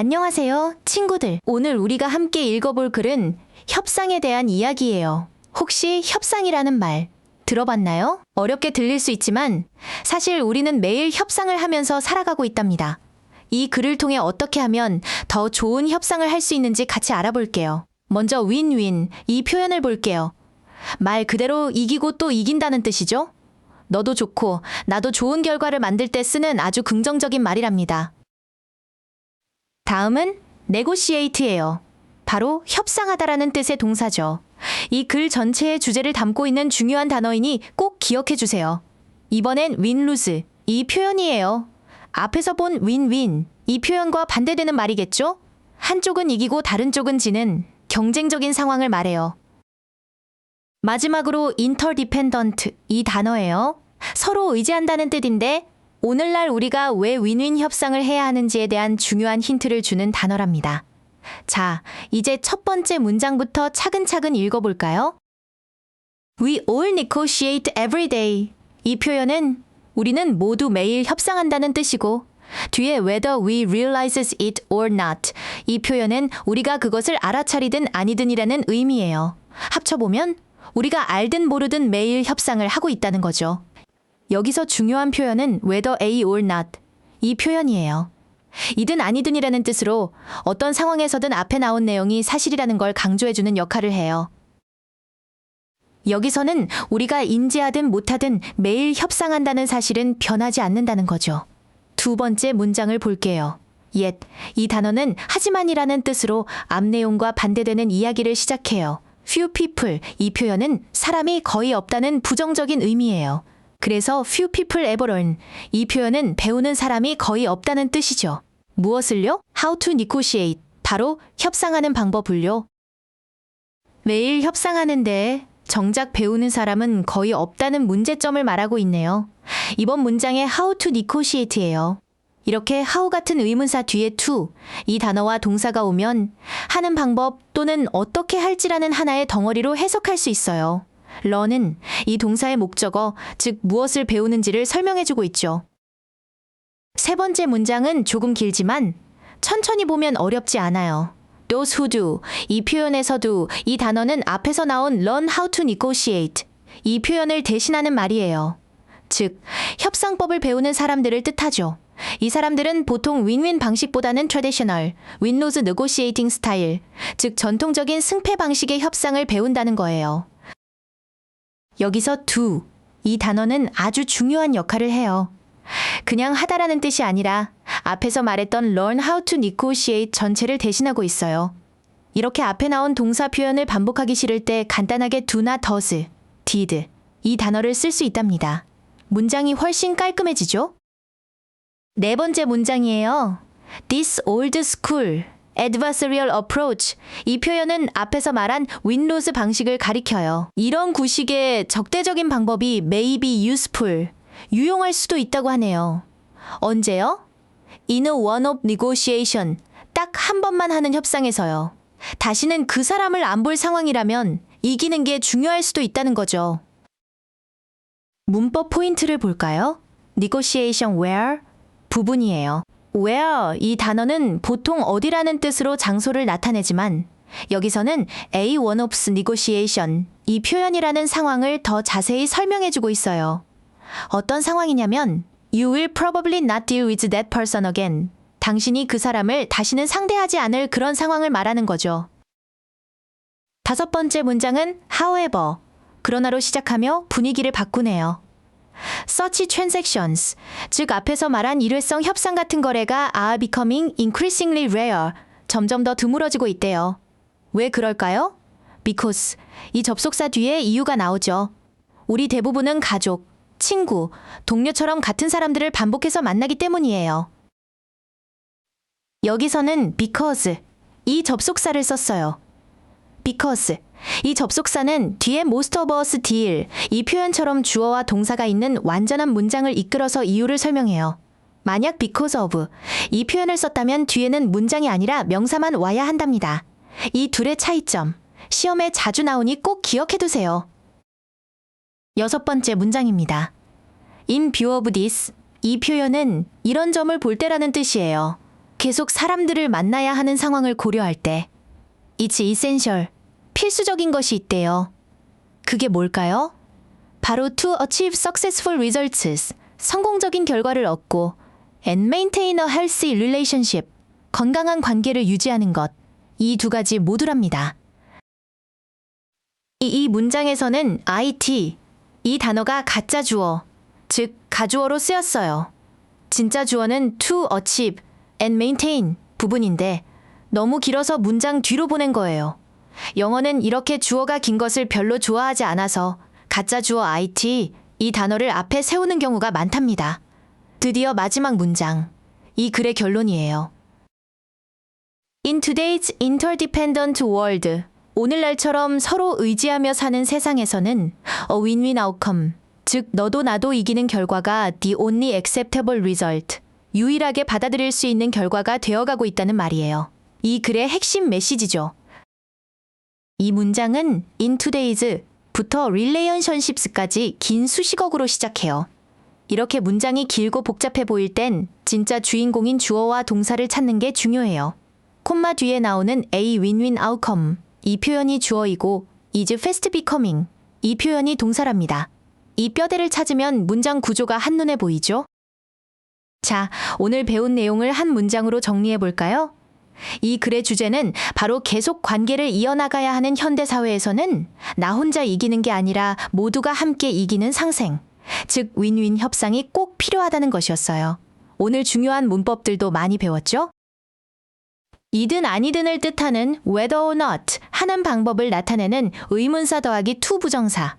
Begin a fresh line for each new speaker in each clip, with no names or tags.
안녕하세요, 친구들. 오늘 우리가 함께 읽어볼 글은 협상에 대한 이야기예요. 혹시 협상이라는 말 들어봤나요? 어렵게 들릴 수 있지만 사실 우리는 매일 협상을 하면서 살아가고 있답니다. 이 글을 통해 어떻게 하면 더 좋은 협상을 할 수 있는지 같이 알아볼게요. 먼저 윈윈, 이 표현을 볼게요. 말 그대로 이기고 또 이긴다는 뜻이죠? 너도 좋고 나도 좋은 결과를 만들 때 쓰는 아주 긍정적인 말이랍니다. 다음은 negotiate예요. 바로 협상하다라는 뜻의 동사죠. 이 글 전체의 주제를 담고 있는 중요한 단어이니 꼭 기억해 주세요. 이번엔 win-lose, 이 표현이에요. 앞에서 본 win-win, 이 표현과 반대되는 말이겠죠? 한쪽은 이기고 다른 쪽은 지는 경쟁적인 상황을 말해요. 마지막으로 interdependent, 이 단어예요. 서로 의지한다는 뜻인데 오늘날 우리가 왜 윈윈 협상을 해야 하는지에 대한 중요한 힌트를 주는 단어랍니다. 자, 이제 첫 번째 문장부터 차근차근 읽어볼까요? We all negotiate every day. 이 표현은 우리는 모두 매일 협상한다는 뜻이고 뒤에 whether we realize it or not. 이 표현은 우리가 그것을 알아차리든 아니든이라는 의미예요. 합쳐보면 우리가 알든 모르든 매일 협상을 하고 있다는 거죠. 여기서 중요한 표현은 whether A or not, 이 표현이에요. 이든 아니든이라는 뜻으로 어떤 상황에서든 앞에 나온 내용이 사실이라는 걸 강조해주는 역할을 해요. 여기서는 우리가 인지하든 못하든 매일 협상한다는 사실은 변하지 않는다는 거죠. 두 번째 문장을 볼게요. yet, 이 단어는 하지만이라는 뜻으로 앞 내용과 반대되는 이야기를 시작해요. few people, 이 표현은 사람이 거의 없다는 부정적인 의미예요. 그래서 few people ever learn, 이 표현은 배우는 사람이 거의 없다는 뜻이죠. 무엇을요? How to negotiate, 바로 협상하는 방법을요. 매일 협상하는데 정작 배우는 사람은 거의 없다는 문제점을 말하고 있네요. 이번 문장의 how to negotiate예요. 이렇게 how 같은 의문사 뒤에 to, 이 단어와 동사가 오면 하는 방법 또는 어떻게 할지라는 하나의 덩어리로 해석할 수 있어요. learn은 이 동사의 목적어, 즉 무엇을 배우는지를 설명해주고 있죠. 세 번째 문장은 조금 길지만 천천히 보면 어렵지 않아요. those who do, 이 표현에서도 이 단어는 앞에서 나온 learn how to negotiate, 이 표현을 대신하는 말이에요. 즉, 협상법을 배우는 사람들을 뜻하죠. 이 사람들은 보통 윈윈 방식보다는 traditional, win-lose negotiating style, 즉 전통적인 승패 방식의 협상을 배운다는 거예요. 여기서 do, 이 단어는 아주 중요한 역할을 해요. 그냥 하다라는 뜻이 아니라 앞에서 말했던 learn how to negotiate 전체를 대신하고 있어요. 이렇게 앞에 나온 동사 표현을 반복하기 싫을 때 간단하게 do나 does, did, 이 단어를 쓸 수 있답니다. 문장이 훨씬 깔끔해지죠? 네 번째 문장이에요. This old school, adversarial approach, 이 표현은 앞에서 말한 win-lose 방식을 가리켜요. 이런 구식의 적대적인 방법이 may be useful, 유용할 수도 있다고 하네요. 언제요? In a one-off negotiation, 딱 한 번만 하는 협상에서요. 다시는 그 사람을 안 볼 상황이라면 이기는 게 중요할 수도 있다는 거죠. 문법 포인트를 볼까요? negotiation where, 부분이에요. where, 이 단어는 보통 어디라는 뜻으로 장소를 나타내지만 여기서는 a one-off's negotiation, 이 표현이라는 상황을 더 자세히 설명해주고 있어요. 어떤 상황이냐면 You will probably not deal with that person again. 당신이 그 사람을 다시는 상대하지 않을 그런 상황을 말하는 거죠. 다섯 번째 문장은 however, 그러나로 시작하며 분위기를 바꾸네요. Such transactions, 즉 앞에서 말한 일회성 협상 같은 거래가 are becoming increasingly rare, 점점 더 드물어지고 있대요. 왜 그럴까요? Because, 이 접속사 뒤에 이유가 나오죠. 우리 대부분은 가족, 친구, 동료처럼 같은 사람들을 반복해서 만나기 때문이에요. 여기서는 because, 이 접속사를 썼어요. because, 이 접속사는 뒤에 most of us deal, 이 표현처럼 주어와 동사가 있는 완전한 문장을 이끌어서 이유를 설명해요. 만약 because of, 이 표현을 썼다면 뒤에는 문장이 아니라 명사만 와야 한답니다. 이 둘의 차이점, 시험에 자주 나오니 꼭 기억해두세요. 여섯 번째 문장입니다. In view of this, 이 표현은 이런 점을 볼 때라는 뜻이에요. 계속 사람들을 만나야 하는 상황을 고려할 때 It's essential, 필수적인 것이 있대요. 그게 뭘까요? 바로 to achieve successful results, 성공적인 결과를 얻고 and maintain a healthy relationship, 건강한 관계를 유지하는 것. 이 두 가지 모두랍니다. 이 문장에서는 IT, 이 단어가 가짜 주어, 즉 가주어로 쓰였어요. 진짜 주어는 to achieve and maintain 부분인데 너무 길어서 문장 뒤로 보낸 거예요. 영어는 이렇게 주어가 긴 것을 별로 좋아하지 않아서 가짜 주어 IT, 이 단어를 앞에 세우는 경우가 많답니다. 드디어 마지막 문장. 이 글의 결론이에요. In today's interdependent world, 오늘날처럼 서로 의지하며 사는 세상에서는 a win-win outcome, 즉 너도 나도 이기는 결과가 the only acceptable result, 유일하게 받아들일 수 있는 결과가 되어가고 있다는 말이에요. 이 글의 핵심 메시지죠. 이 문장은 in today's부터 relationships까지 긴 수식어구로 시작해요. 이렇게 문장이 길고 복잡해 보일 땐 진짜 주인공인 주어와 동사를 찾는 게 중요해요. 콤마 뒤에 나오는 a win-win outcome, 이 표현이 주어이고 is fast becoming, 이 표현이 동사랍니다. 이 뼈대를 찾으면 문장 구조가 한눈에 보이죠? 자, 오늘 배운 내용을 한 문장으로 정리해 볼까요? 이 글의 주제는 바로 계속 관계를 이어나가야 하는 현대사회에서는 나 혼자 이기는 게 아니라 모두가 함께 이기는 상생, 즉 윈윈 협상이 꼭 필요하다는 것이었어요. 오늘 중요한 문법들도 많이 배웠죠? 이든 아니든을 뜻하는 whether or not 하는 방법을 나타내는 의문사 더하기 to 부정사,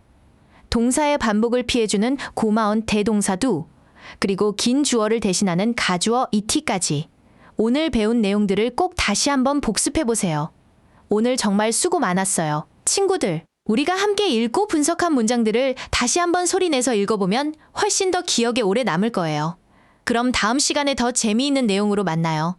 동사의 반복을 피해주는 고마운 대동사 do, 그리고 긴 주어를 대신하는 가주어 it까지 오늘 배운 내용들을 꼭 다시 한번 복습해보세요. 오늘 정말 수고 많았어요. 친구들, 우리가 함께 읽고 분석한 문장들을 다시 한번 소리내서 읽어보면 훨씬 더 기억에 오래 남을 거예요. 그럼 다음 시간에 더 재미있는 내용으로 만나요.